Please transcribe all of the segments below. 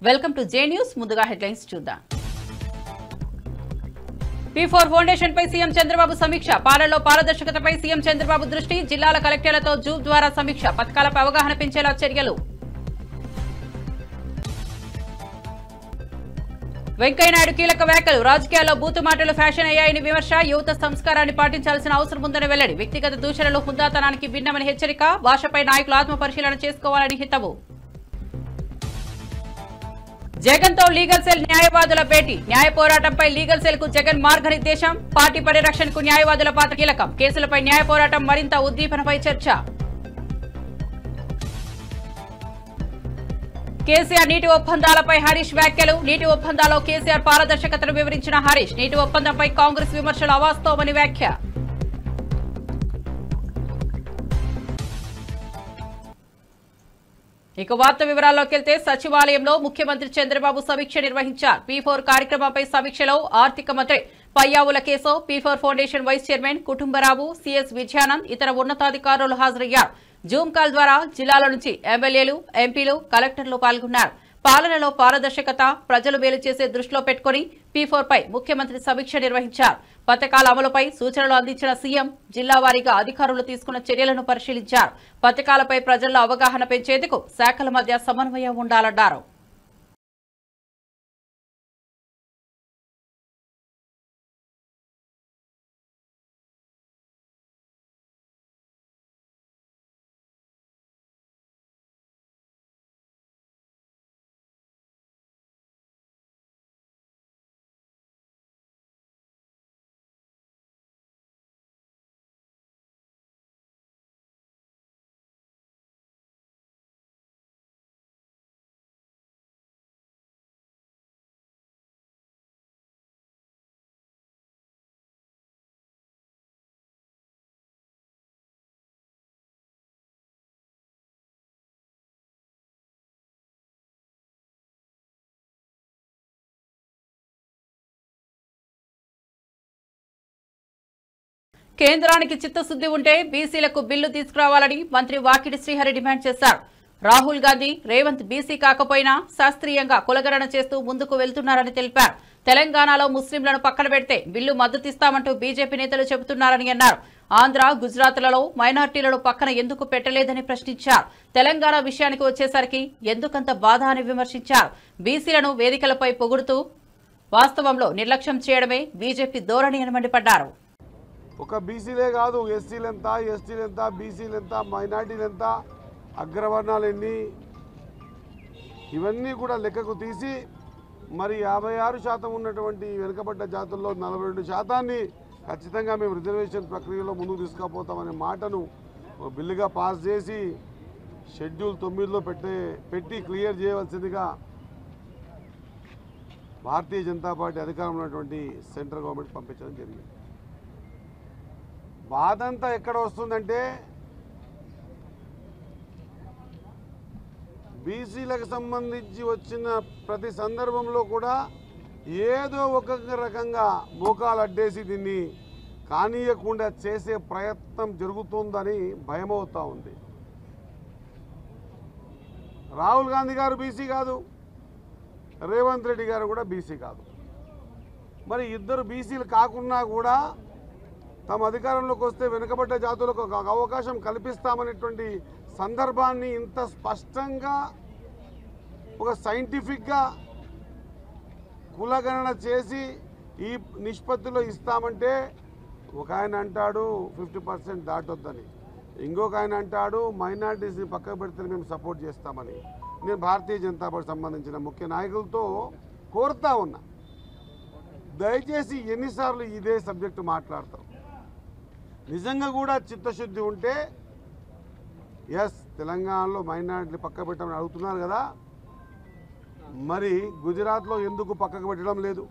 Welcome to J news. ముందుగా headlines చూద్దాం. P4 foundation పై CM Chandrababu సమీక్ష. పాలనలో పారదర్శకతపై సీఎం చంద్రబాబు దృష్టి. జిల్లాల కలెక్టర్లతో జూమ్ ద్వారా సమీక్ష. పథకాలపై అవగాహన పెంచేలా చర్యలు. వెంకయ్యనాయుడు కీలక వ్యాఖ్యలు. రాజకీయాల్లో బూతు మాటలు ఫ్యాషన్ అయ్యాయని విమర్శ. యువత సంస్కారాన్ని పాటించాల్సిన అవసరం ఉందని వెల్లడి. వ్యక్తిగత దూషణలు హుందాతనానికి భిన్నమని హెచ్చరిక. భాషపై నాయకులు ఆత్మ పరిశీలన చేసుకోవాలని హితవు. జగన్ తో లీగల్ సెల్ న్యాయవాదుల భేటీ. న్యాయ పోరాటంపై లీగల్ సెల్ కు జగన్ మార్గనిర్దేశం. పార్టీ పరిరక్షణకు న్యాయవాదుల పాత్ర కీలకం. కేసులపై న్యాయ పోరాటం మరింత ఉద్దీపనపై చర్చ. కేసీఆర్ నీటి ఒప్పందాలపై హరీష్ వ్యాఖ్యలు. నీటి ఒప్పందాల్లో కేసీఆర్ పారదర్శకతను వివరించిన హరీష్. నీటి ఒప్పందంపై కాంగ్రెస్ విమర్శలు అవాస్తవమని వ్యాఖ్య. ఇక వార్త వివరాల్లోకి వెళ్తే సచివాలయంలో ముఖ్యమంత్రి చంద్రబాబు సమీక్ష నిర్వహించారు. P4 కార్యక్రమంపై సమీక్షలో ఆర్థిక మంత్రి Payyavula Keshav, P4 foundation vice chairman Kutumbarao, CS Vijayanand, ఇతర ఉన్నతాధికారులు హాజరయ్యారు. జూమ్ కాల్ ద్వారా జిల్లాల నుంచి ఎమ్మెల్యేలు, ఎంపీలు, కలెక్టర్లు పాల్గొన్నారు. పాలనలో పారదర్శకత, ప్రజలు మేలు చేసే దృష్టిలో పెట్టుకుని P4 పై ముఖ్యమంత్రి సమీక్ష నిర్వహించారు. పథకాల అమలుపై సూచనలు అందించిన సీఎం జిల్లా వారీగా అధికారులు తీసుకున్న చర్యలను పరిశీలించారు. పథకాలపై ప్రజల్లో అవగాహన పెంచేందుకు శాఖల మధ్య సమన్వయం ఉండాలన్నారు. కేంద్రానికి చిత్తశుద్ది ఉంటే బీసీలకు బిల్లు తీసుకురావాలని మంత్రి వాకిటి శ్రీహరి డిమాండ్ చేశారు. రాహుల్ గాంధీ, రేవంత్ బీసీ కాకపోయినా శాస్త్రీయంగా కులగణన చేస్తూ ముందుకు వెళ్తున్నారని తెలిపారు. తెలంగాణలో ముస్లింలను పక్కన పెడితే బిల్లు మద్దతిస్తామంటూ బీజేపీ నేతలు చెబుతున్నారని అన్నారు. ఆంధ్ర, గుజరాత్లలో మైనార్టీలను పక్కన ఎందుకు పెట్టలేదని ప్రశ్నించారు. తెలంగాణ విషయానికి వచ్చేసరికి ఎందుకంత బాధ అని విమర్శించారు. బీసీలను వేదికలపై పొగుడుతూ వాస్తవంలో నిర్లక్ష్యం చేయడమే బీజేపీ ధోరణి అని మండిపడ్డారు. ఒక బీసీలే కాదు, ఎస్సీలు ఎంత, ఎస్టీలు ఎంత, బీసీలు ఎంత, మైనార్టీలు ఎంత, అగ్రవర్ణాలు ఎన్ని, ఇవన్నీ కూడా లెక్కకు తీసి మరి 56% ఉన్నటువంటి వెనుకబడ్డ జాతుల్లో 42% ఖచ్చితంగా మేము రిజర్వేషన్ ప్రక్రియలో ముందుకు తీసుకుపోతామనే మాటను బిల్లుగా పాస్ చేసి షెడ్యూల్ 9లో పెట్టి క్లియర్ చేయవలసిందిగా భారతీయ జనతా పార్టీ అధికారంలో ఉన్నటువంటి సెంట్రల్ గవర్నమెంట్ పంపించడం జరిగింది. బాధంతా ఎక్కడ వస్తుందంటే బీసీలకు సంబంధించి వచ్చిన ప్రతి సందర్భంలో కూడా ఏదో ఒక రకంగా మోకాలు అడ్డేసి దీన్ని కానీయకుండా చేసే ప్రయత్నం జరుగుతుందని భయమవుతూ ఉంది. రాహుల్ గాంధీ గారు బీసీ కాదు, రేవంత్ రెడ్డి గారు కూడా బీసీ కాదు. మరి ఇద్దరు బీసీలు కాకున్నా కూడా తమ అధికారంలోకి వస్తే వెనుకబడ్డ జాతులకు ఒక అవకాశం కల్పిస్తామనేటువంటి సందర్భాన్ని ఇంత స్పష్టంగా ఒక సైంటిఫిక్గా కులగణన చేసి ఈ నిష్పత్తిలో ఇస్తామంటే ఒక ఆయన అంటాడు 50% దాటొద్దని, ఇంకొక ఆయన అంటాడు మైనారిటీస్ని పక్కకు పెడితే మేము సపోర్ట్ చేస్తామని. నేను భారతీయ జనతా పార్టీ సంబంధించిన ముఖ్య నాయకులతో కోరుతా ఉన్నా, దయచేసి ఎన్నిసార్లు ఇదే సబ్జెక్టు మాట్లాడతాం. నిజంగా కూడా చిత్తశుద్ధి ఉంటే తెలంగాణలో మైనారిటీలు పక్కకు పెట్టమని అడుగుతున్నారు కదా, మరి గుజరాత్లో ఎందుకు పక్కకు పెట్టడం లేదు?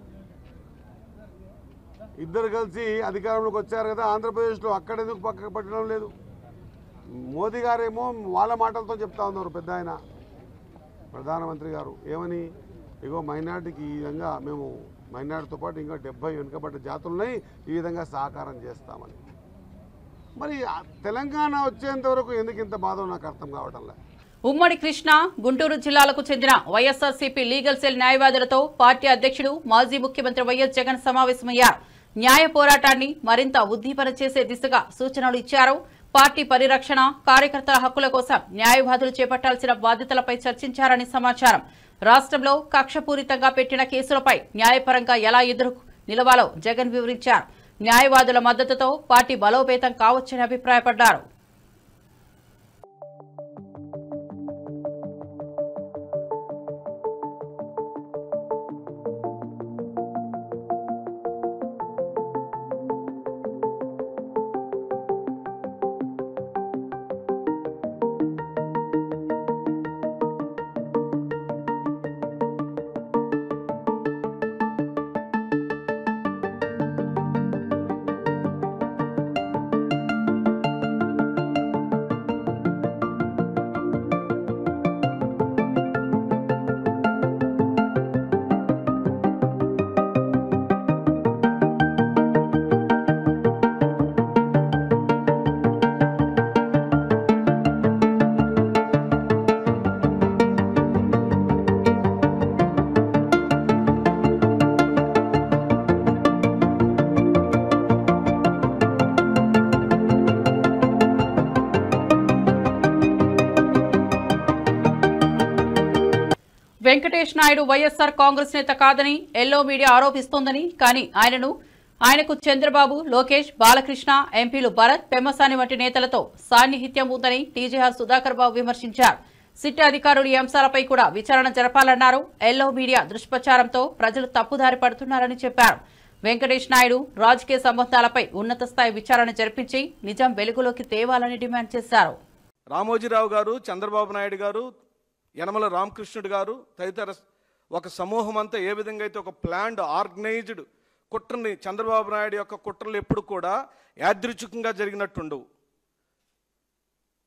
ఇద్దరు కలిసి అధికారంలోకి వచ్చారు కదా ఆంధ్రప్రదేశ్లో, అక్కడ ఎందుకు పక్కకు పెట్టడం లేదు? మోదీ గారేమో వాళ్ళ మాటలతో చెప్తా ఉన్నారు. పెద్ద ఆయన ప్రధానమంత్రి గారు ఏమని, ఇగో మైనారిటీకి ఈ విధంగా మేము మైనారిటీతో పాటు ఇంకా 70 వెనుకబడ్డ జాతులున్నాయి, ఈ విధంగా సహకారం చేస్తామని. మరి తెలంగాణ వచ్చేంత వరకు ఎందుకు ఇంత బాధ నాకు అర్థం కావటంలే. ఉమ్మడి కృష్ణా, గుంటూరు జిల్లాలకు చెందిన వైఎస్ఆర్సీపీ లీగల్ సెల్ న్యాయవాదులతో పార్టీ అధ్యక్షుడు మాజీ ముఖ్యమంత్రి వైఎస్ జగన్ సమావేశమయ్యారు. న్యాయ పోరాటాన్ని మరింత ఉద్దీపన చేసే దిశగా సూచనలు ఇచ్చారు. పార్టీ పరిరక్షణ, కార్యకర్తల హక్కుల కోసం న్యాయవాదులు చేపట్టాల్సిన బాధ్యతలపై చర్చించారని సమాచారం. రాష్ట్రంలో కక్షపూరితంగా పెట్టిన కేసులపై న్యాయపరంగా ఎలా ఎదురు నిలవాలో జగన్ వివరించారు. న్యాయవాదుల మద్దతుతో పార్టీ బలోపేతం కావచ్చని అభిప్రాయపడ్డారు. వెంకటేష్ నాయుడు వైఎస్ఆర్ కాంగ్రెస్ నేత కాదని ఎల్లో మీడియా ఆరోపిస్తోందని, కానీ ఆయనకు చంద్రబాబు, లోకేష్, బాలకృష్ణ, ఎంపీలు భరత్, పెమ్మసాని వంటి నేతలతో సాన్నిహిత్యం ఉందని టీజీఆర్ సుధాకర్ బాబు విమర్శించారు. సిట్ అధికారులు ఈ అంశాలపై కూడా విచారణ జరపాలన్నారు. ఎల్లో మీడియా దుష్ప్రచారంతో ప్రజలు తప్పుదారి పడుతున్నారని చెప్పారు. వెంకటేష్ నాయుడు రాజకీయ సంబంధాలపై ఉన్నత స్థాయి విచారణ జరిపించి నిజం వెలుగులోకి తేవాలని డిమాండ్ చేశారు. రామోజీరావు గారు, చంద్రబాబు నాయుడు గారు, యనమల రామకృష్ణుడు గారు తదితర ఒక సమూహం అంతా ఏ విధంగా అయితే ఒక ప్లాన్డ్ ఆర్గనైజ్డ్ కుట్రని, చంద్రబాబు నాయుడు యొక్క కుట్రలు ఎప్పుడు కూడా యాదృచ్ఛికంగా జరిగినట్టుండవు,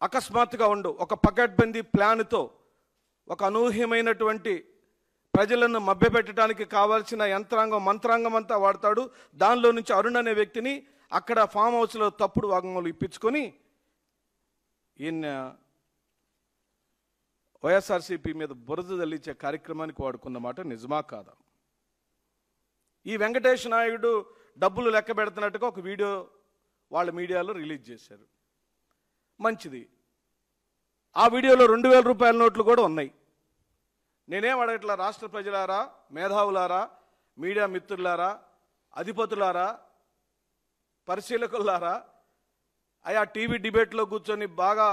అకస్మాత్తుగా ఉండవు. ఒక పకడ్బందీ ప్లాన్తో ఒక అనూహ్యమైనటువంటి ప్రజలను మభ్యపెట్టడానికి కావాల్సిన యంత్రాంగం, మంత్రాంగం అంతా వాడతాడు. దానిలో నుంచి అరుణ్ అనే వ్యక్తిని అక్కడ ఫామ్ హౌస్లో తప్పుడు వాగ్మూలం ఇప్పించుకొని ఈయన వైఎస్ఆర్సీపీ మీద బురద తల్లించే కార్యక్రమానికి వాడుకున్న మాట నిజమా కాదా? ఈ వెంకటేష్ నాయుడు డబ్బులు లెక్క పెడుతున్నట్టుగా ఒక వీడియో వాళ్ళ మీడియాలో రిలీజ్ చేశారు. మంచిది. ఆ వీడియోలో 2000 రూపాయల నోట్లు కూడా ఉన్నాయి. నేనేం అడగట్లా, రాష్ట్ర ప్రజలారా, మేధావులారా, మీడియా మిత్రులారా, అధిపతులారా, పరిశీలకులారా, ఆయా టీవీ డిబేట్లో కూర్చొని బాగా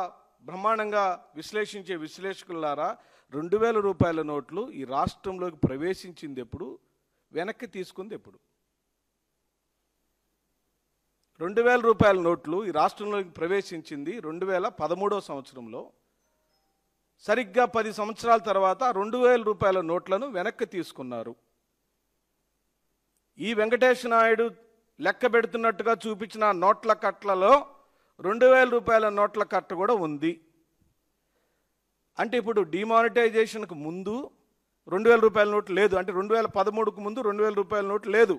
బ్రహ్మాండంగా విశ్లేషించే విశ్లేషకులారా, 2000 రూపాయల నోట్లు ఈ రాష్ట్రంలోకి ప్రవేశించింది ఎప్పుడు, వెనక్కి తీసుకుంది ఎప్పుడు? 2000 రూపాయల నోట్లు ఈ రాష్ట్రంలోకి ప్రవేశించింది 2013వ సంవత్సరంలో. సరిగ్గా 10 సంవత్సరాల తర్వాత 2000 రూపాయల నోట్లను వెనక్కి తీసుకున్నారు. ఈ వెంకటేష్ నాయుడు లెక్క పెడుతున్నట్టుగా చూపించిన నోట్ల కట్లలో 2000 రూపాయల నోట్ల కట్ట కూడా ఉంది. అంటే ఇప్పుడు డిమానిటైజేషన్కు ముందు 2000 రూపాయల నోటు లేదు. అంటే 2013కు ముందు 2000 రూపాయల నోటు లేదు.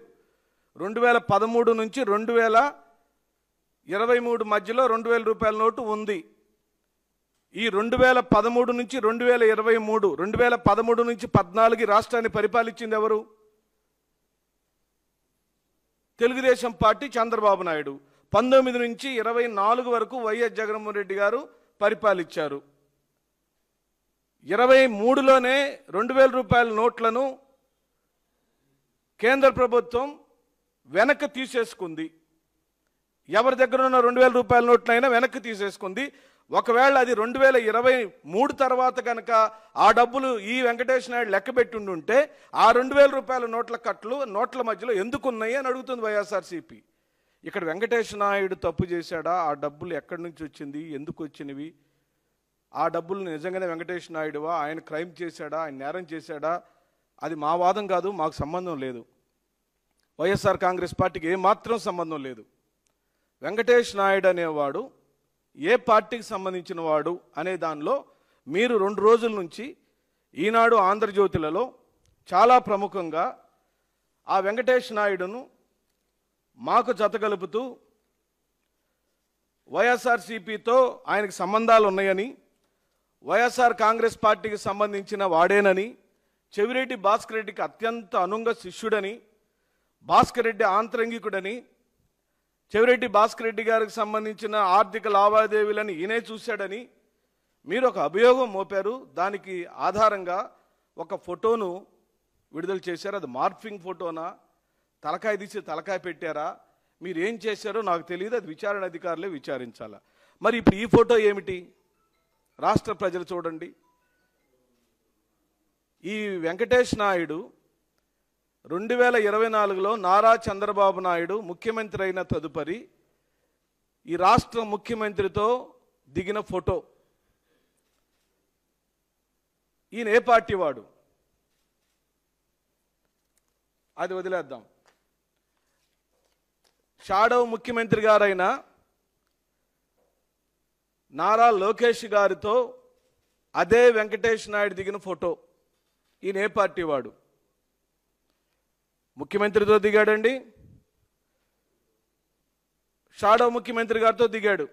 2013 నుంచి 2023 మధ్యలో 2000 రూపాయల నోటు ఉంది. ఈ 2013 నుంచి 2023, 2013 నుంచి 14 రాష్ట్రాన్ని పరిపాలించింది ఎవరు? తెలుగుదేశం పార్టీ, చంద్రబాబు నాయుడు. 19 నుంచి 24 వరకు వైఎస్ జగన్మోహన్ రెడ్డి గారు పరిపాలించారు. 23లోనే 2000 రూపాయల నోట్లను కేంద్ర ప్రభుత్వం వెనక్కి తీసేసుకుంది. ఎవరి దగ్గర ఉన్న 2000 రూపాయల నోట్లైనా వెనక్కి తీసేసుకుంది. ఒకవేళ అది 2023 తర్వాత కనుక ఆ డబ్బులు ఈ వెంకటేష్ నాయుడు లెక్క పెట్టుండుంటే ఆ 2000 రూపాయల నోట్ల కట్లు నోట్ల మధ్యలో ఎందుకున్నాయి అని అడుగుతుంది వైఎస్ఆర్సీపీ. ఇక్కడ వెంకటేష్ నాయుడు తప్పు చేశాడా? ఆ డబ్బులు ఎక్కడి నుంచి వచ్చింది, ఎందుకు వచ్చినవి? ఆ డబ్బులు నిజంగానే వెంకటేష్ నాయుడువా? ఆయన క్రైమ్ చేశాడా, ఆయన నేరం చేశాడా? అది మా వాదం కాదు, మాకు సంబంధం లేదు. వైఎస్ఆర్ కాంగ్రెస్ పార్టీకి ఏమాత్రం సంబంధం లేదు. వెంకటేష్ నాయుడు అనేవాడు ఏ పార్టీకి సంబంధించిన వాడు అనే దానిలో మీరు 2 రోజుల నుంచి ఈనాడు, ఆంధ్రజ్యోతిలలో చాలా ప్రముఖంగా ఆ వెంకటేష్ నాయుడును మాకు జతగలుపుతూ వైఎస్ఆర్సీపీతో ఆయనకు సంబంధాలు ఉన్నాయని, వైఎస్ఆర్ కాంగ్రెస్ పార్టీకి సంబంధించిన వాడేనని, చెవిరెడ్డి భాస్కర్ రెడ్డికి అత్యంత అనుంగ శిష్యుడని, భాస్కర్ రెడ్డి ఆంతరంగికుడని, చెవిరెడ్డి భాస్కర్ రెడ్డి గారికి సంబంధించిన ఆర్థిక లావాదేవీలను ఈయనే చూశాడని మీరు ఒక అభియోగం మోపారు. దానికి ఆధారంగా ఒక ఫోటోను విడుదల చేశారు. అది మార్ఫింగ్ ఫోటోనా, తలకాయ తీసి తలకాయ పెట్టారా, మీరు ఏం చేశారో నాకు తెలియదు. అది విచారణ అధికారులే విచారించాలా. మరి ఇప్పుడు ఈ ఫోటో ఏమిటి? రాష్ట్ర ప్రజలు చూడండి. ఈ వెంకటేష్ నాయుడు 2024లో నారా చంద్రబాబు నాయుడు ముఖ్యమంత్రి అయిన తదుపరి ఈ రాష్ట్ర ముఖ్యమంత్రితో దిగిన ఫోటో. ఈయన ఏ పార్టీ వాడు? అది వదిలేద్దాం. షాడో ముఖ్యమంత్రి గారైన నారా లోకేష్ గారితో అదే వెంకటేష్ నాయుడు దిగిన ఫోటో. ఈయన ఏ పార్టీ వాడు? ముఖ్యమంత్రితో దిగాడండి, షాడో ముఖ్యమంత్రి గారితో దిగాడు.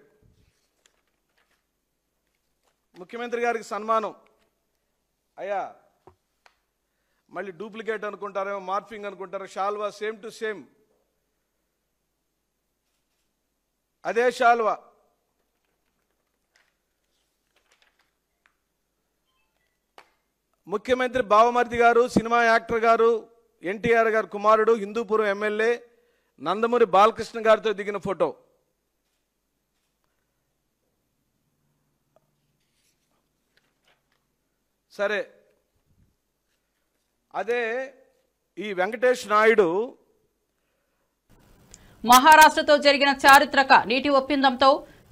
ముఖ్యమంత్రి గారికి సన్మానం. అయ్యా మళ్ళీ డూప్లికేట్ అనుకుంటారేమో, మార్ఫింగ్ అనుకుంటారో, షాల్వా సేమ్ టు సేమ్, అదే షాల్వా. ముఖ్యమంత్రి బావమర్ది గారు, సినిమా యాక్టర్ గారు, ఎన్టీఆర్ గారు కుమారుడు, హిందూపురం ఎమ్మెల్యే నందమూరి బాలకృష్ణ గారితో దిగిన ఫోటో. సరే, అదే ఈ వెంకటేష్ నాయుడు మహారాష్ట్రతో జరిగిన చారిత్రక నీటి ఒప్పందంతో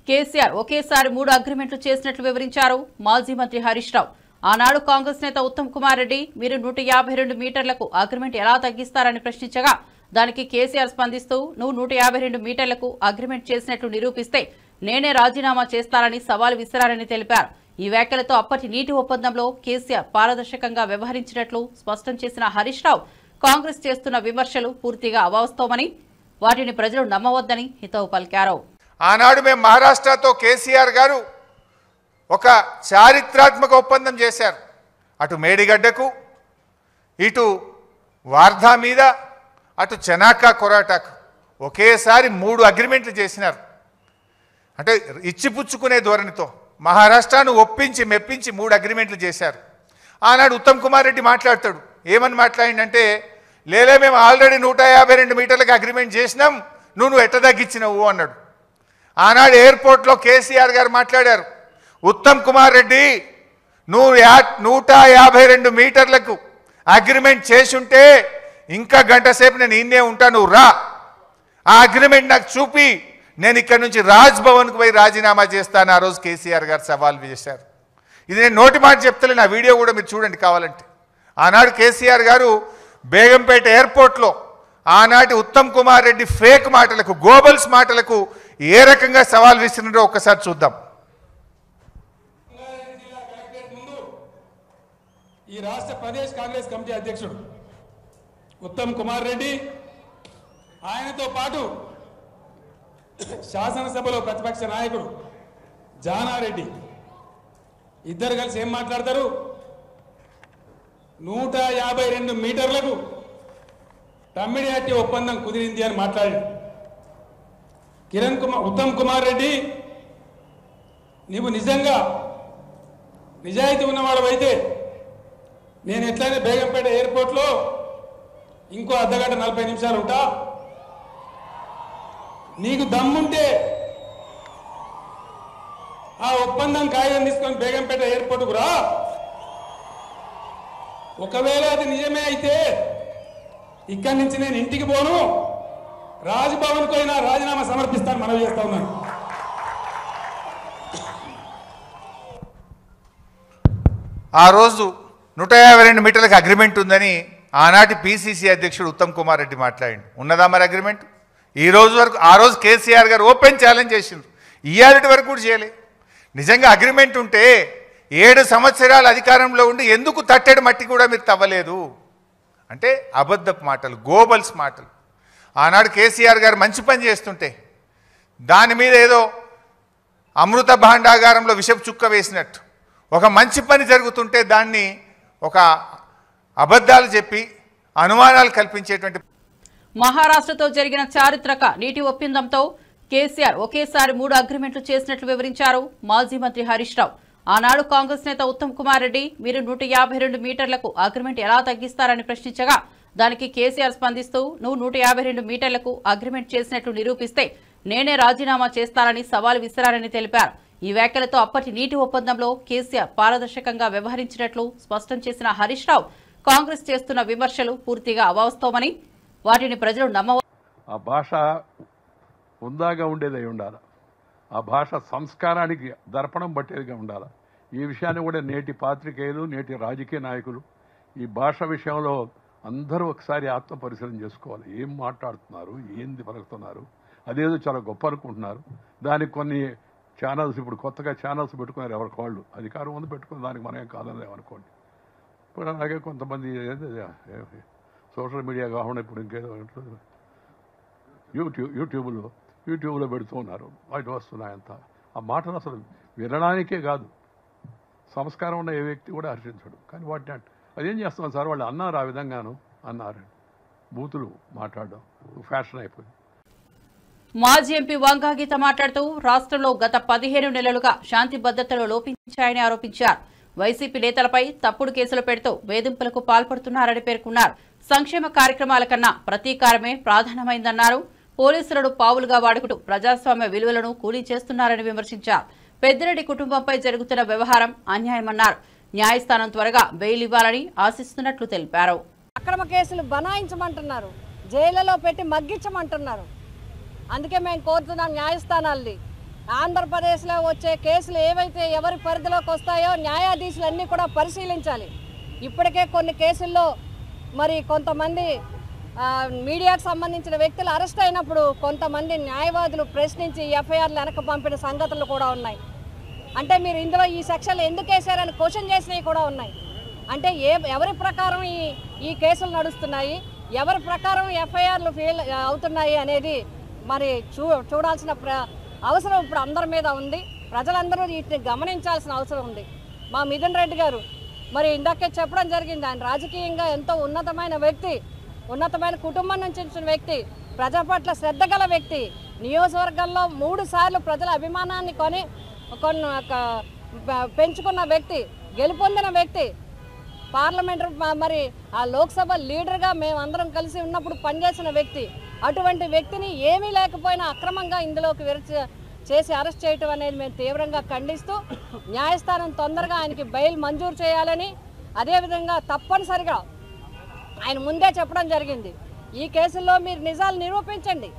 కేసీఆర్ ఒకేసారి 3 అగ్రిమెంట్లు చేసినట్లు వివరించారు మాజీ మంత్రి హరీష్ రావు. ఆనాడు కాంగ్రెస్ నేత ఉత్తమ్ కుమార్ రెడ్డి మీరు 152 మీటర్లకు అగ్రిమెంట్ ఎలా తగ్గిస్తారని ప్రశ్నించగా దానికి కేసీఆర్ స్పందిస్తూ నువ్వు 152 మీటర్లకు అగ్రిమెంట్ చేసినట్లు నిరూపిస్తే నేనే రాజీనామా చేస్తానని సవాల్ విసిరారని తెలిపారు. ఈ వ్యాఖ్యలతో అప్పటి నీటి ఒప్పందంలో కేసీఆర్ పారదర్శకంగా వ్యవహరించినట్లు స్పష్టం చేసిన హరీష్ రావు కాంగ్రెస్ చేస్తున్న విమర్శలు పూర్తిగా అవాస్తవమని, వాటిని ప్రజలు నమ్మవద్దని హితవు పలికారు. ఆనాడు మేము మహారాష్ట్రతో కేసీఆర్ గారు ఒక చారిత్రాత్మక ఒప్పందం చేశారు. అటు మేడిగడ్డకు, ఇటు వార్ధా మీద, అటు చెనాకా కొరాటాకు ఒకేసారి 3 అగ్రిమెంట్లు చేసినారు. అంటే ఇచ్చిపుచ్చుకునే ధోరణితో మహారాష్ట్రను ఒప్పించి మెప్పించి 3 అగ్రిమెంట్లు చేశారు. ఆనాడు ఉత్తమ్ కుమార్ రెడ్డి మాట్లాడతాడు. ఏమని మాట్లాడిందంటే, లేలే మేము ఆల్రెడీ 152 మీటర్లకు అగ్రిమెంట్ చేసినాం, నువ్వు ఎట్ట తగ్గించినవు అన్నాడు. ఆనాడు ఎయిర్పోర్ట్లో కేసీఆర్ గారు మాట్లాడారు, ఉత్తమ్ కుమార్ రెడ్డి నువ్వు 152 మీటర్లకు అగ్రిమెంట్ చేసుంటే ఇంకా గంట సేపు నేను ఇన్నే ఉంటా, నువ్వు రా, ఆ అగ్రిమెంట్ నాకు చూపి నేను ఇక్కడ నుంచి రాజ్ భవన్కు పోయి రాజీనామా చేస్తాను. ఆ రోజు కేసీఆర్ గారు సవాల్ చేశారు. ఇది నేను నోటి మాట చెప్తలే, నా వీడియో కూడా మీరు చూడండి కావాలంటే. ఆనాడు కేసీఆర్ గారు బేగంపేట ఎయిర్పోర్ట్లో ఆనాటి ఉత్తమ్ కుమార్ రెడ్డి ఫేక్ మాటలకు, గోబల్స్ మాటలకు ఏ రకంగా సవాల్ విసిరినారో ఒక్కసారి చూద్దాం. ఈ రాష్ట్ర ప్రదేశ్ కాంగ్రెస్ కమిటీ అధ్యక్షుడు ఉత్తమ్ కుమార్ రెడ్డి, ఆయనతో పాటు శాసనసభలో ప్రతిపక్ష నాయకుడు జానారెడ్డి ఇద్దరు కలిసి ఏం మాట్లాడతారు? 152 మీటర్లకు తమ్మిడిహట్టి ఒప్పందం కుదిరింది అని మాట్లాడాడు. ఉత్తమ్ కుమార్ రెడ్డి, నీవు నిజంగా నిజాయితీ ఉన్నవాడవైతే నేను ఎట్లయినా బేగంపేట ఎయిర్పోర్ట్లో ఇంకో అర్ధగంట 40 నిమిషాలు ఉంటా. నీకు దమ్ముంటే ఆ ఒప్పందం కాగితం తీసుకొని బేగంపేట ఎయిర్పోర్టుకు రా. ఒకవేళ అది నిజమే అయితే ఇక్కడి నుంచి నేను ఇంటికి పోను, రాజ్భవన్కు అయినా రాజీనామా సమర్పిస్తాను మనవి చేస్తా ఉన్నాను. ఆ రోజు 152 మీటర్లకు అగ్రిమెంట్ ఉందని ఆనాటి పిసిసి అధ్యక్షుడు ఉత్తమ్ కుమార్ రెడ్డి మాట్లాడిండు. ఉన్నదా మరి అగ్రిమెంట్? ఈ రోజు వరకు, ఆ రోజు కేసీఆర్ గారు ఓపెన్ ఛాలెంజ్ చేసిండ్రు, ఇయ్యాలటి వరకు కూడా చేయలే. నిజంగా అగ్రిమెంట్ ఉంటే 7 సంవత్సరాలు అధికారంలో ఉండి ఎందుకు తట్టెడు మట్టి కూడా మీరు తవ్వలేదు అంటే అబద్ధపు మాటలు, గోబల్స్ మాటలు. ఆనాడు కేసీఆర్ గారు మంచి పని చేస్తుంటే దాని మీద ఏదో అమృత భాండాగారంలో విషపు చుక్క వేసినట్టు ఒక మంచి పని జరుగుతుంటే దాన్ని ఒక అబద్ధాలు చెప్పి అనుమానాలు కల్పించేటువంటి మహారాష్ట్రతో జరిగిన చారిత్రక నీటి ఒప్పందంతో కేసీఆర్ ఒకేసారి 3 అగ్రిమెంట్లు చేసినట్లు వివరించారు మాజీ మంత్రి హరీష్ రావు. ఆనాడు కాంగ్రెస్ నేత ఉత్తమ్ కుమార్ రెడ్డి మీరు 152 మీటర్లకు అగ్రిమెంట్ ఎలా తగ్గిస్తారని ప్రశ్నించగా దానికి కేసీఆర్ స్పందిస్తూ నువ్వు 152 మీటర్లకు అగ్రిమెంట్ చేసినట్లు నిరూపిస్తే నేనే రాజీనామా చేస్తానని సవాల్ విసిరారని తెలిపారు. ఈ వ్యాఖ్యలతో అప్పటి నీటి ఒప్పందంలో కేసీఆర్ పారదర్శకంగా వ్యవహరించినట్లు స్పష్టం చేసిన హరీష్ రావు కాంగ్రెస్ చేస్తున్న విమర్శలు పూర్తిగా అవాస్తవమని వాటిని ప్రజలు ఆ భాష ఉందాగా ఉండేదై ఉండాలి. ఆ భాష సంస్కారానికి దర్పణం పట్టేదిగా ఉండాలి. ఈ విషయాన్ని కూడా నేటి పాత్రికేయులు నేటి రాజకీయ నాయకులు ఈ భాష విషయంలో అందరూ ఒకసారి ఆత్మ పరిశీలన చేసుకోవాలి. ఏం మాట్లాడుతున్నారు, ఏంది పలుకుతున్నారు, అదేదో చాలా గొప్ప అనుకుంటున్నారు. దానికి కొన్ని ఛానల్స్ ఇప్పుడు కొత్తగా ఛానల్స్ పెట్టుకున్నారు. ఎవరికి వాళ్ళు అధికారం ఉంది పెట్టుకుని దానికి మనం ఏం కాదని అనుకోండి. ఇప్పుడు అలాగే కొంతమంది సోషల్ మీడియా కాకుండా ఇప్పుడు ఇంకేదో యూట్యూబ్లో పెడుతూ ఉన్నారు. వాటి వస్తున్నాయంతా ఆ మాటలు అసలు వినడానికే కాదు, సంస్కారం ఉన్న ఏ వ్యక్తి కూడా హర్షించడు. కానీ వాటిని అదేం చేస్తున్నాం సార్, వాళ్ళు అన్నారు ఆ విధంగాను అన్నారు. బూతులు మాట్లాడడం ఫ్యాషన్ అయిపోయింది. మాజీ ఎంపీ వంగాగీత మాట్లాడుతూ రాష్ట్రంలో గత 15 నెలలుగా శాంతి భద్రతలు లోపించాయని ఆరోపించారు. వైసీపీ నేతలపై తప్పుడు కేసులు పెడుతూ వేధింపులకు పాల్పడుతున్నారని పేర్కొన్నారు. సంక్షేమ కార్యక్రమాల కన్నా ప్రతీకారమే ప్రధానమైందన్నారు. పోలీసులను పావులుగా వాడుకుంటూ ప్రజాస్వామ్య విలువలను కూలీ చేస్తున్నారని విమర్శించారు. పెద్దిరెడ్డి కుటుంబంపై జరుగుతున్న వ్యవహారం అన్యాయమన్నారు. న్యాయస్థానం త్వరగా బెయిల్ ఇవ్వాలని ఆశిస్తున్నట్లు తెలిపారు. అక్రమ కేసులు బనాయించమంటున్నారు, జైళ్లలో పెట్టి మగ్గించమంటున్నారు. అందుకే మేము కోరుతున్నాం న్యాయస్థానాల్ని ఆంధ్రప్రదేశ్లో వచ్చే కేసులు ఏవైతే ఎవరి పరిధిలోకి వస్తాయో న్యాయాధీశులన్నీ కూడా పరిశీలించాలి. ఇప్పటికే కొన్ని కేసుల్లో మరి కొంతమంది మీడియాకు సంబంధించిన వ్యక్తులు అరెస్ట్ అయినప్పుడు కొంతమంది న్యాయవాదులు ప్రశ్నించి ఎఫ్ఐఆర్లు వెనక్కి పంపిన సంగతులు కూడా ఉన్నాయి. అంటే మీరు ఇందులో ఈ సెక్షన్లు ఎందుకు వేశారని క్వశ్చన్ చేసినవి కూడా ఉన్నాయి. అంటే ఎవరి ప్రకారం ఈ కేసులు నడుస్తున్నాయి, ఎవరి ప్రకారం ఎఫ్ఐఆర్లు ఫెయిల్ అవుతున్నాయి అనేది మరి చూడాల్సిన అవసరం ఇప్పుడు అందరి మీద ఉంది. ప్రజలందరూ వీటిని గమనించాల్సిన అవసరం ఉంది. మా మిథున్ రెడ్డి గారు మరి ఇందాకే చెప్పడం జరిగింది, ఆయన రాజకీయంగా ఎంతో ఉన్నతమైన వ్యక్తి, ఉన్నతమైన కుటుంబం నుంచి వచ్చిన వ్యక్తి, ప్రజల పట్ల శ్రద్ధ గల వ్యక్తి, నియోజకవర్గంలో 3 సార్లు ప్రజల అభిమానాన్ని పెంచుకున్న వ్యక్తి, గెలుపొందిన వ్యక్తి, పార్లమెంటు మరి ఆ లోక్సభ లీడర్గా మేమందరం కలిసి ఉన్నప్పుడు పనిచేసిన వ్యక్తి. అటువంటి వ్యక్తిని ఏమీ లేకపోయినా అక్రమంగా ఇందులోకి చేసి అరెస్ట్ చేయటం అనేది మేము తీవ్రంగా ఖండిస్తూ న్యాయస్థానం తొందరగా ఆయనకి బెయిల్ మంజూరు చేయాలని, అదేవిధంగా తప్పనిసరిగా ఆయన ముందే చెప్పడం జరిగింది, ఈ కేసుల్లో మీరు నిజాలు నిరూపించండి,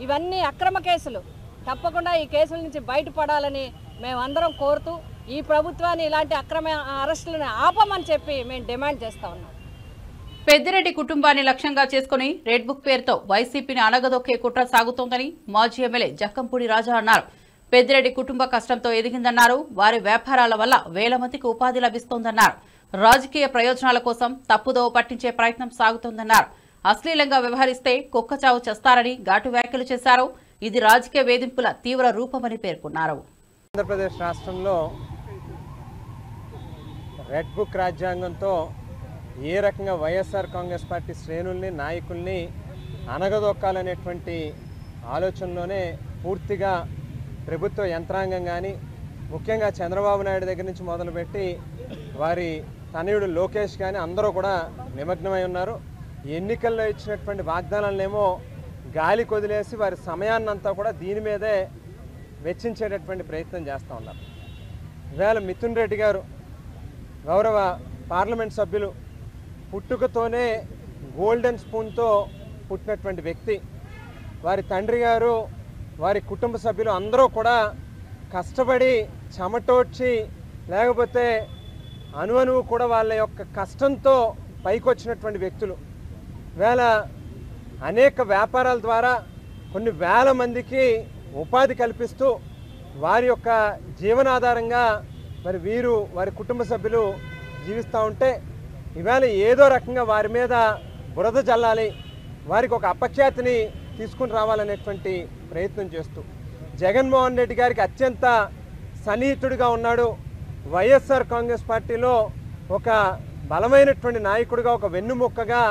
ఇవన్నీ అక్రమ కేసులు, తప్పకుండా ఈ కేసుల నుంచి బయటపడాలని మేమందరం కోరుతూ ఈ ప్రభుత్వాన్ని ఇలాంటి అక్రమ అరెస్టులను ఆపమని చెప్పి మేము డిమాండ్ చేస్తా ఉన్నాం. పెద్దిరెడ్డి కుటుంబాన్ని లక్ష్యంగా చేసుకుని రెడ్ బుక్ పేరుతో వైసీపీని అణగదొక్కే కుట్ర సాగుతోందని మాజీ ఎమ్మెల్యే జక్కంపూడి రాజా అన్నారు. పెద్దిరెడ్డి కుటుంబ కష్టంతో ఎదిగిందన్నారు. వారి వ్యాపారాల వల్ల వేల మందికి ఉపాధి లభిస్తోందన్నారు. రాజకీయ ప్రయోజనాల కోసం తప్పుదోవ పట్టించే ప్రయత్నం సాగుతోందన్నారు. అశ్లీలంగా వ్యవహరిస్తే కుక్కచావు చేస్తారని ఘాటు వ్యాఖ్యలు చేశారు. ఇది రాజకీయ వేధింపుల తీవ్ర రూపమని పేర్కొన్నారు. ఆంధ్రప్రదేశ్ రాష్ట్రంలో రెడ్ బుక్ రాజ్యాంగంతో ఏ రకంగా వైఎస్ఆర్ కాంగ్రెస్ పార్టీ శ్రేణుల్ని నాయకుల్ని అణగదొక్కాలనేటువంటి ఆలోచనలోనే పూర్తిగా ప్రభుత్వ యంత్రాంగం కానీ ముఖ్యంగా చంద్రబాబు నాయుడు దగ్గర నుంచి మొదలుపెట్టి వారి తనయుడు లోకేష్ కానీ అందరూ కూడా నిమగ్నమై ఉన్నారు. ఎన్నికల్లో ఇచ్చినటువంటి వాగ్దానాలనేమో గాలి కొదిలేసి వారి సమయాన్నంతా కూడా దీని మీదే వెచ్చించేటటువంటి ప్రయత్నం చేస్తూ ఉన్నారు. ఇవాళ మిథున్ రెడ్డి గారు గౌరవ పార్లమెంట్ సభ్యులు పుట్టుకతోనే గోల్డెన్ స్పూన్తో పుట్టినటువంటి వ్యక్తి. వారి తండ్రి గారు వారి కుటుంబ సభ్యులు అందరూ కూడా కష్టపడి చెమటోడ్చి లేకపోతే అణువణువు కూడా వాళ్ళ యొక్క కష్టంతో పైకొచ్చినటువంటి వ్యక్తులు. వేళ అనేక వ్యాపారాల ద్వారా కొన్ని వేల మందికి ఉపాధి కల్పిస్తూ వారి యొక్క జీవనాధారంగా మరి వీరు వారి కుటుంబ సభ్యులు జీవిస్తూ ఉంటే ఇవాళ ఏదో రకంగా వారి మీద బురద జల్లాలి, వారికి ఒక అపఖ్యాతిని తీసుకుని రావాలనేటువంటి ప్రయత్నం చేస్తూ జగన్మోహన్ రెడ్డి గారికి అత్యంత సన్నిహితుడిగా ఉన్నాడు. వైఎస్ఆర్ కాంగ్రెస్ పార్టీలో ఒక బలమైనటువంటి నాయకుడిగా, ఒక వెన్నుముక్కగా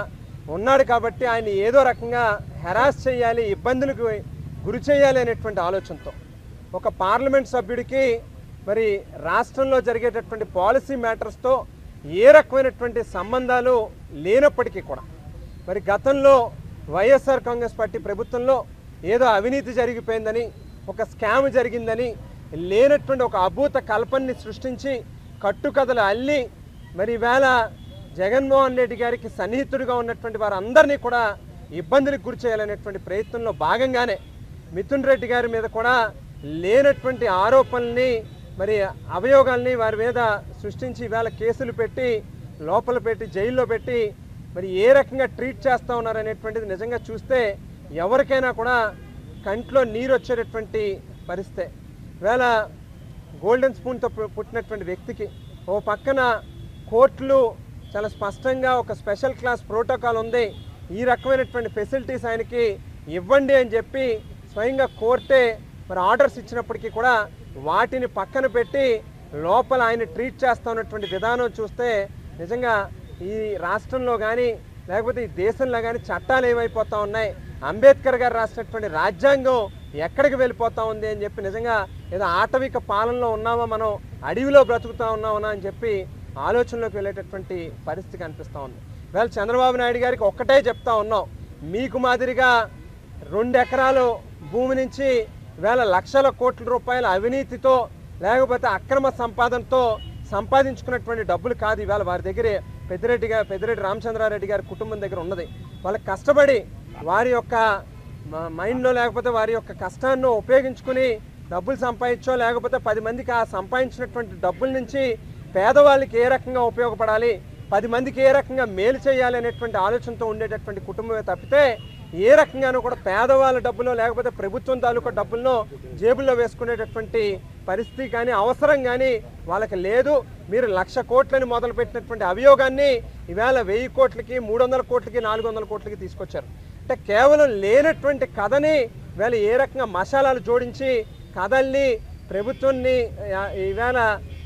ఉన్నాడు కాబట్టి ఆయన ఏదో రకంగా హెరాస్ చేయాలి, ఇబ్బందులకు గురి చేయాలి అనేటువంటి ఆలోచనతో ఒక పార్లమెంట్ సభ్యుడికి మరి రాష్ట్రంలో జరిగేటటువంటి పాలసీ మ్యాటర్స్తో ఏ రకమైనటువంటి సంబంధాలు లేనప్పటికీ కూడా మరి గతంలో వైఎస్ఆర్ కాంగ్రెస్ పార్టీ ప్రభుత్వంలో ఏదో అవినీతి జరిగిపోయిందని, ఒక స్కామ్ జరిగిందని లేనటువంటి ఒక అభూత కల్పనని సృష్టించి కట్టుకథలు అల్లి మరి ఈవేళ జగన్మోహన్ రెడ్డి గారికి సన్నిహితుడిగా ఉన్నటువంటి వారందరినీ కూడా ఇబ్బందులకు గురి చేయాలనేటువంటి ప్రయత్నంలో భాగంగానే మిథున్ రెడ్డి గారి మీద కూడా లేనటువంటి ఆరోపణల్ని మరి అభియోగాల్ని వారి మీద సృష్టించి ఈవేళ కేసులు పెట్టి లోపల పెట్టి జైల్లో పెట్టి మరి ఏ రకంగా ట్రీట్ చేస్తూ ఉన్నారనేటువంటిది నిజంగా చూస్తే ఎవరికైనా కూడా కంట్లో నీరు వచ్చేటటువంటి పరిస్థితి. ఈవేళ గోల్డెన్ స్పూన్తో పుట్టినటువంటి వ్యక్తికి ఓ పక్కన కోర్టులు చాలా స్పష్టంగా ఒక స్పెషల్ క్లాస్ ప్రోటోకాల్ ఉంది, ఈ రకమైనటువంటి ఫెసిలిటీస్ ఆయనకి ఇవ్వండి అని చెప్పి స్వయంగా కోర్టే మరి ఆర్డర్స్ ఇచ్చినప్పటికీ కూడా వాటిని పక్కన పెట్టి లోపల ఆయన ట్రీట్ చేస్తూ ఉన్నటువంటి విధానం చూస్తే నిజంగా ఈ రాష్ట్రంలో కానీ లేకపోతే ఈ దేశంలో కానీ చట్టాలు ఏమైపోతూ ఉన్నాయి, అంబేద్కర్ గారు రాసినటువంటి రాజ్యాంగం ఎక్కడికి వెళ్ళిపోతూ ఉంది అని చెప్పి నిజంగా ఏదో ఆటవిక పాలనలో ఉన్నామా, మనం అడవిలో బ్రతుకుతూ ఉన్నామా అని చెప్పి ఆలోచనలోకి వెళ్ళేటటువంటి పరిస్థితి కనిపిస్తూ ఉంది. వేళ చంద్రబాబు నాయుడు గారికి ఒక్కటే చెప్తా ఉన్నాం, మీకు మాదిరిగా 2 ఎకరాలు భూమి నుంచి వేల లక్షల కోట్ల రూపాయల అవినీతితో లేకపోతే అక్రమ సంపాదనతో సంపాదించుకున్నటువంటి డబ్బులు కాదు ఇవాళ వారి దగ్గరే పెద్దిరెడ్డి రామచంద్రారెడ్డి గారి కుటుంబం దగ్గర ఉన్నది. వాళ్ళకి కష్టపడి వారి యొక్క మైండ్లో లేకపోతే వారి యొక్క కష్టాన్ని ఉపయోగించుకుని డబ్బులు సంపాదించో లేకపోతే 10 మందికి ఆ సంపాదించినటువంటి డబ్బుల నుంచి పేదవాళ్ళకి ఏ రకంగా ఉపయోగపడాలి, 10 మందికి ఏ రకంగా మేలు చేయాలి అనేటువంటి ఆలోచనతో ఉండేటటువంటి కుటుంబమే తప్పితే ఏ రకంగానూ కూడా పేదవాళ్ళ డబ్బులో లేకపోతే ప్రభుత్వం తాలూకా డబ్బులను జేబుల్లో వేసుకునేటటువంటి పరిస్థితి కానీ అవసరం కానీ వాళ్ళకి లేదు. మీరు 1,00,000 కోట్లని మొదలుపెట్టినటువంటి అభియోగాన్ని ఈవేళ 1000 కోట్లకి 300 కోట్లకి 400 కోట్లకి తీసుకొచ్చారు. అంటే కేవలం లేనటువంటి కథని ఈవేళ ఏ రకంగా మసాలాలు జోడించి కథల్ని ప్రభుత్వాన్ని ఈవేళ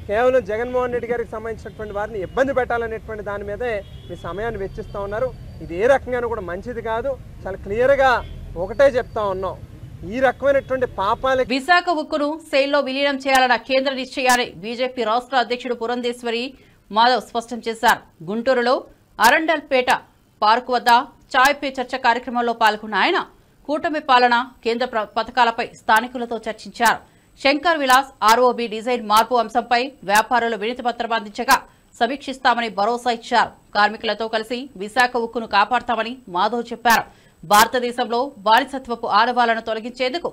కేవలం జగన్మోహన్ రెడ్డి గారికి సంబంధించినటువంటి వారిని ఇబ్బంది పెట్టాలనేటువంటి దాని మీదే మీ సమయాన్ని వెచ్చిస్తూ ఉన్నారు. ఇది ఏ రకంగానూ కూడా మంచిది కాదు. చాలా క్లియర్గా ఒకటే చెప్తా ఉన్నాం, ఈ రకమైనటువంటి పాపాలకి విశాఖ ఉక్కును సెయిల్లో విలీనం చేయాలన్న కేంద్ర నిశ్చయాన్ని బీజేపీ రాష్ట్ర అధ్యక్షుడు పురంధేశ్వరి మాధవ్ స్పష్టం చేశారు. గుంటూరులో అరండల్పేట పార్కు వద్ద చాయ్ పే చర్చ కార్యక్రమంలో పాల్గొన్న ఆయన కూటమి పాలన కేంద్ర పథకాలపై స్థానికులతో చర్చించారు. శంకర్ విలాస్ ఆర్ఓబీ డిజైన్ మార్పు అంశంపై వ్యాపారులు వినతి పత్రం అందించగా సమీక్షిస్తామని భరోసా ఇచ్చారు. కార్మికులతో కలిసి విశాఖ ఉక్కును కాపాడతామని మాధవ్ చెప్పారు. భారతదేశంలో బానిసత్వపు ఆనవాళ్లను తొలగించేందుకు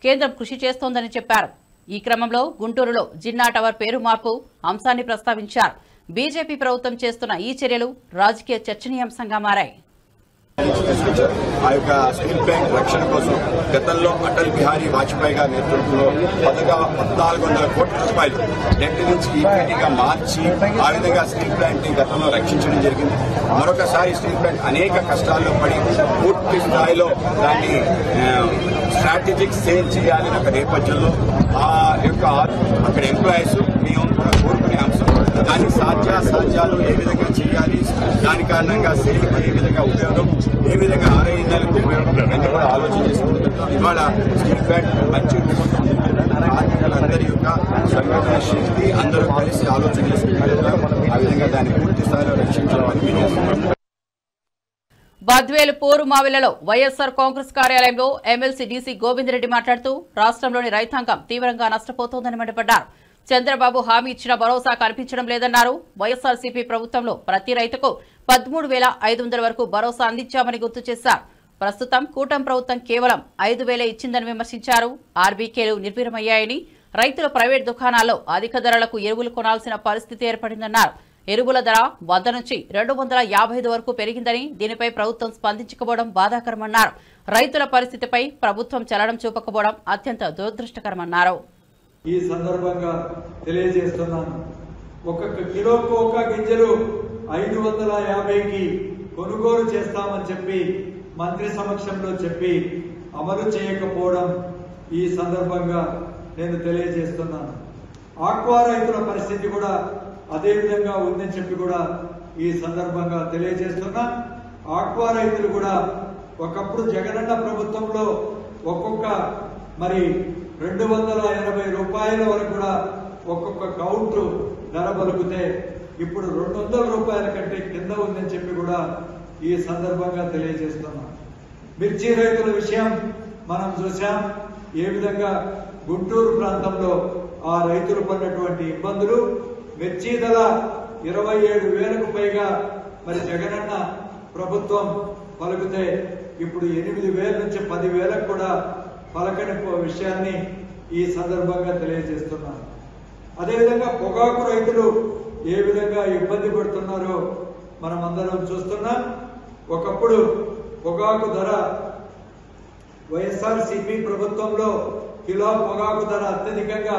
కేంద్రం కృషి చేస్తోందని చెప్పారు. ఈ క్రమంలో గుంటూరులో జిన్నా టవర్ పేరు మార్పు అంశాన్ని ప్రస్తావించారు. బీజేపీ ప్రభుత్వం చేస్తున్న ఈ చర్యలు రాజకీయ చర్చనీయాంశంగా మారాయి. ఆ యొక్క స్టీల్ ప్లాంట్ రక్షణ కోసం గతంలో అటల్ బిహారీ వాజ్పేయి గారి నేతృత్వంలో 1,400 కోట్ల రూపాయలు డెట్ నుంచి ఈక్విటీగా మార్చి ఆ విధంగా స్టీల్ ప్లాంట్ ని గతంలో రక్షించడం జరిగింది. మరొకసారి స్టీల్ ప్లాంట్ అనేక కష్టాల్లో పడి పూర్తి స్థాయిలో దాన్ని స్ట్రాటజిక్ సేల్ చేయాలని ఒక నేపథ్యంలో ఆ యొక్క అక్కడ ఎంప్లాయీస్ మేము కూడా కోరుకునే అంశం దాని సాధ్యాలు ఏ విధంగా చేయాలి, దాని కారణంగా సేల్ ఏ విధంగా ఉపయోగం, ఏ విధంగా ఆరోగ్యాలకు ఉపయోగం అని కూడా ఆలోచన చేసుకుంటున్నాం. ఇవాళ స్టీల్ ప్లాంట్ మంచి కార్మికులందరి యొక్క సంఘటన శక్తి అందరూ కలిసి ఆలోచన చేసుకుంటున్నాం. ఆ విధంగా దాన్ని పూర్తి స్థాయిలో రక్షించాలని చేస్తున్నాం. బద్వేలు పోరు మావిలలో వైఎస్సార్ కాంగ్రెస్ కార్యాలయంలో ఎమ్మెల్సీ డీసీ గోవిందరెడ్డి మాట్లాడుతూ రాష్ట్రంలోని రైతాంగం తీవ్రంగా నష్టపోతోందని మండిపడ్డారు. చంద్రబాబు హామీ ఇచ్చిన భరోసా కనిపించడం లేదన్నారు. వైఎస్సార్సీపీ ప్రభుత్వంలో ప్రతి రైతుకు 13,500 వరకు భరోసా అందించామని గుర్తు చేశారు. ప్రస్తుతం కూటమి ప్రభుత్వం కేవలం 5,000 ఇచ్చిందని విమర్శించారు. ఆర్బీకేలు నిర్వీర్యమయ్యాయని, రైతుల ప్రైవేట్ దుకాణాల్లో అధిక ధరలకు ఎరువులు కొనాల్సిన పరిస్థితి ఏర్పడిందన్నారు. ఎరువుల ధర 100 నుంచి 255 వరకు పెరిగిందని, దీనిపై ప్రభుత్వం స్పందించకపోవడం బాధాకరమన్నారు. రైతుల పరిస్థితిపై ప్రభుత్వం చలనం చూపకపోవడం అత్యంత దురదృష్టకరమన్నారు. ఈ సందర్భంగా తెలియజేస్తున్నాను, ఒక్కొక్క కిలోకు ఒక గింజలు 550కి కొనుగోలు చేస్తామని చెప్పి మంత్రి సమక్షంలో చెప్పి అమలు చేయకపోవడం ఈ సందర్భంగా నేను తెలియజేస్తున్నాను. ఆక్వా రైతుల పరిస్థితి కూడా అదే విధంగా ఉందని చెప్పి కూడా ఈ సందర్భంగా తెలియజేస్తున్నా. ఆక్వా రైతులు కూడా ఒకప్పుడు జగనన్న ప్రభుత్వంలో ఒక్కొక్క మరి 280 రూపాయల వరకు కూడా ఒక్కొక్క కౌంటు ధర పలుకుతే ఇప్పుడు 200 రూపాయల కంటే కింద ఉందని చెప్పి కూడా ఈ సందర్భంగా తెలియజేస్తున్నాం. మిర్చి రైతుల విషయం మనం చూసాం. ఏ విధంగా గుంటూరు ప్రాంతంలో ఆ రైతులు పడినటువంటి ఇబ్బందులు. మిర్చి ధర 27,000కు పైగా మరి జగనన్న ప్రభుత్వం పలుకుతే ఇప్పుడు 8,000 నుంచి 10,000కు కూడా పలకని విషయాన్ని ఈ సందర్భంగా తెలియజేస్తున్నాను. అదేవిధంగా పొగాకు రైతులు ఏ విధంగా ఇబ్బంది పడుతున్నారో మనం అందరం చూస్తున్నాం. ఒకప్పుడు పొగాకు ధర వైఎస్ఆర్సీపీ ప్రభుత్వంలో కిలో పొగాకు ధర అత్యధికంగా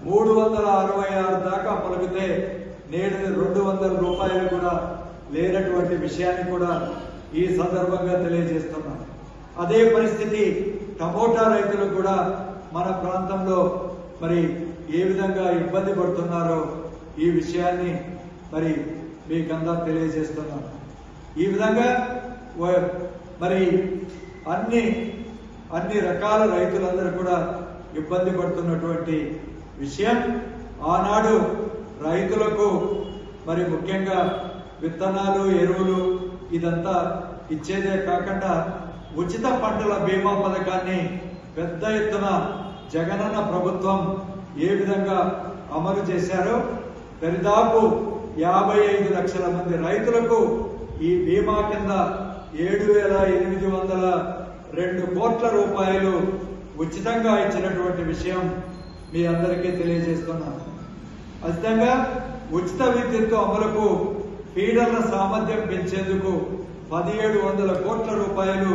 366 దాకా పలుకుతే నేడు 200 రూపాయలు కూడా లేనటువంటి విషయాన్ని కూడా ఈ సందర్భంగా తెలియజేస్తున్నాం. అదే పరిస్థితి టమోటా రైతులు కూడా మన ప్రాంతంలో మరి ఏ విధంగా ఇబ్బంది పడుతున్నారో ఈ విషయాన్ని మరి మీకందా తెలియజేస్తున్నాను. ఈ విధంగా మరి అన్ని రకాల రైతులందరూ కూడా ఇబ్బంది పడుతున్నటువంటి విషయం. ఆనాడు రైతులకు మరి ముఖ్యంగా విత్తనాలు, ఎరువులు ఇదంతా ఇచ్చేదే కాకుండా ఉచిత పంటల బీమా పథకాన్ని పెద్ద ఎత్తున జగనన్న ప్రభుత్వం ఏ విధంగా అమలు చేశారో దరిదాపు 55 లక్షల మంది రైతులకు ఈ బీమా కింద 7,802 కోట్ల రూపాయలు ఉచితంగా ఇచ్చినటువంటి విషయం మీ అందరికీ తెలియజేస్తున్నాను. అదేవిధంగా ఉచిత విద్యుత్ అమలుకు ఫీడర్ల సామర్థ్యం పెంచేందుకు 1,700 కోట్ల రూపాయలు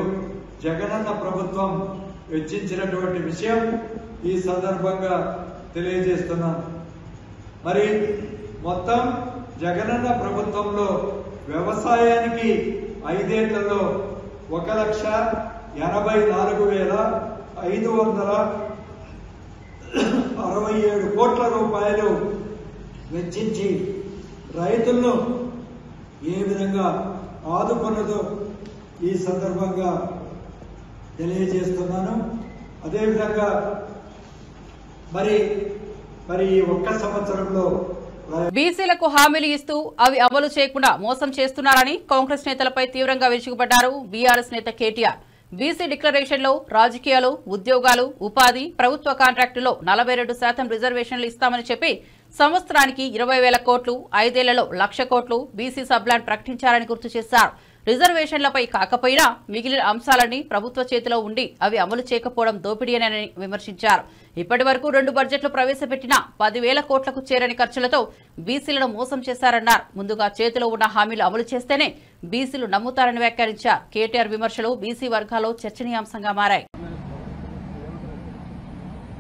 జగనన్న ప్రభుత్వం వెచ్చించినటువంటి విషయం ఈ సందర్భంగా తెలియజేస్తున్నాను. మరి మొత్తం జగనన్న ప్రభుత్వంలో వ్యవసాయానికి 5 ఏళ్లలో 1,84,567 కోట్ల రూపాయలు వెచ్చించి రైతులను ఏ విధంగా ఆదుకున్నదో ఈ సందర్భంగా తెలియజేస్తున్నాను. అదేవిధంగా మరి ఈ ఒక్క సంవత్సరంలో బీసీలకు హామీలు ఇస్తూ అవి అమలు చేయకుండా మోసం చేస్తున్నారని కాంగ్రెస్ నేతలపై తీవ్రంగా విరుచుకుపడ్డారు బీఆర్ఎస్ నేత కేటీఆర్. బీసీ డిక్లరేషన్లో రాజకీయాలు, ఉద్యోగాలు, ఉపాధి, ప్రభుత్వ కాంట్రాక్టులో 42% రిజర్వేషన్లు ఇస్తామని చెప్పి సంవత్సరానికి 20,000 కోట్లు, 5 ఏళ్లలో 1,00,000 కోట్లు బీసీ సబ్లాన్ ప్రకటించారని గుర్తు చేశారు. రిజర్వేషన్లపై కాకపోయినా మిగిలిన అంశాలన్నీ ప్రభుత్వ చేతిలో ఉండి అవి అమలు చేయకపోవడం దోపిడీనని విమర్శించారు. ఇప్పటి వరకు 2 బడ్జెట్లు ప్రవేశపెట్టిన 10,000 కోట్లకు చేరని ఖర్చులతో బీసీలను మోసం చేశారన్నారు. ముందుగా చేతిలో ఉన్న హామీలు అమలు చేస్తేనే బీసీలు నమ్ముతారని వ్యాఖ్యానించారు. కేటీఆర్ విమర్శలు బీసీ వర్గాల్లో చర్చనీయాంశంగా మారాయి.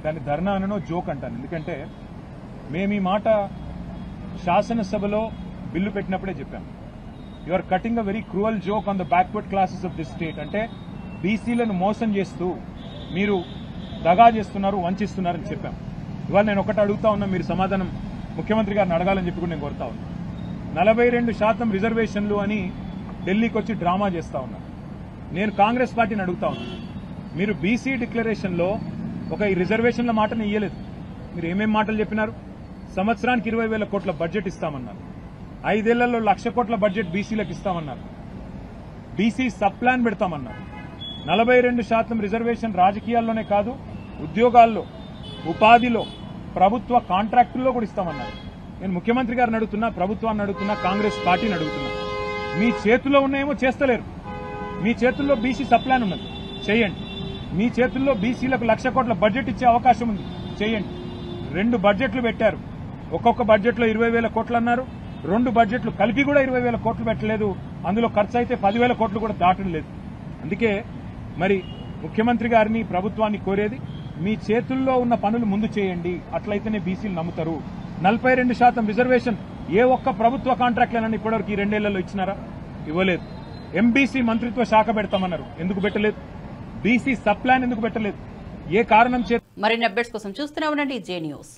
దాని ధర్నాను జోక్ అంటాను. ఎందుకంటే మేము ఈ మాట శాసనసభలో బిల్లు పెట్టినప్పుడే చెప్పాం. You are cutting a very cruel joke on the backward classes of this state. అంటే బీసీలను మోసం చేస్తూ మీరు దగా చేస్తున్నారు, వంచిస్తున్నారని చెప్పాం. ఇవాళ నేను ఒకటి అడుగుతా ఉన్నా, మీరు సమాధానం ముఖ్యమంత్రి గారిని అడగాలని చెప్పి కూడా నేను కోరుతా ఉన్నా. 42% రిజర్వేషన్లు అని ఢిల్లీకి వచ్చి డ్రామా చేస్తా ఉన్నారు. నేను కాంగ్రెస్ పార్టీని అడుగుతా ఉన్నా, మీరు బీసీ డిక్లరేషన్లో ఒక ఈ రిజర్వేషన్ల మాటను ఇయ్యలేదు. మీరు ఏమేం మాటలు చెప్పినారు? సంవత్సరానికి 20,000 కోట్ల బడ్జెట్ ఇస్తామన్నారు. 5 ఏళ్లలో 1,00,000 కోట్ల బడ్జెట్ బీసీలకు ఇస్తామన్నారు. బీసీ సబ్ ప్లాన్ పెడతామన్నారు. 42% రిజర్వేషన్ రాజకీయాల్లోనే కాదు, ఉద్యోగాల్లో, ఉపాధిలో, ప్రభుత్వ కాంట్రాక్టుల్లో కూడా ఇస్తామన్నారు. నేను ముఖ్యమంత్రి గారిని అడుగుతున్నా, ప్రభుత్వాన్ని అడుగుతున్నా, కాంగ్రెస్ పార్టీని అడుగుతున్నా, మీ చేతుల్లో ఉన్నాయేమో చేస్తలేరు. మీ చేతుల్లో బీసీ సబ్ ప్లాన్ ఉన్నది, చేయండి. మీ చేతుల్లో బీసీలకు 1,00,000 కోట్ల బడ్జెట్ ఇచ్చే అవకాశం ఉంది, చేయండి. 2 బడ్జెట్లు పెట్టారు. ఒక్కొక్క బడ్జెట్లో 20,000 కోట్లు అన్నారు. 2 బడ్జెట్లు కలిపి కూడా 20,000 కోట్లు పెట్టలేదు. అందులో ఖర్చు అయితే 10,000 కోట్లు కూడా దాటం లేదు. అందుకే మరి ముఖ్యమంత్రి గారిని, ప్రభుత్వాన్ని కోరేది, మీ చేతుల్లో ఉన్న పనులు ముందు చేయండి. అట్లయితేనే బీసీలు నమ్ముతారు. 42% రిజర్వేషన్ ఏ ఒక్క ప్రభుత్వ కాంట్రాక్ట్లైనా ఇప్పటివరకు ఈ 2 ఏళ్లలో ఇచ్చినారా? ఇవ్వలేదు. ఎంబీసీ మంత్రిత్వ శాఖ పెడతామన్నారు, ఎందుకు పెట్టలేదు? బీసీ సబ్ ప్లాన్ ఎందుకు పెట్టలేదు? ఏ కారణం చేత? మరిన్ని అప్డేట్స్ కోసం చూస్తూనే ఉండండి జే న్యూస్.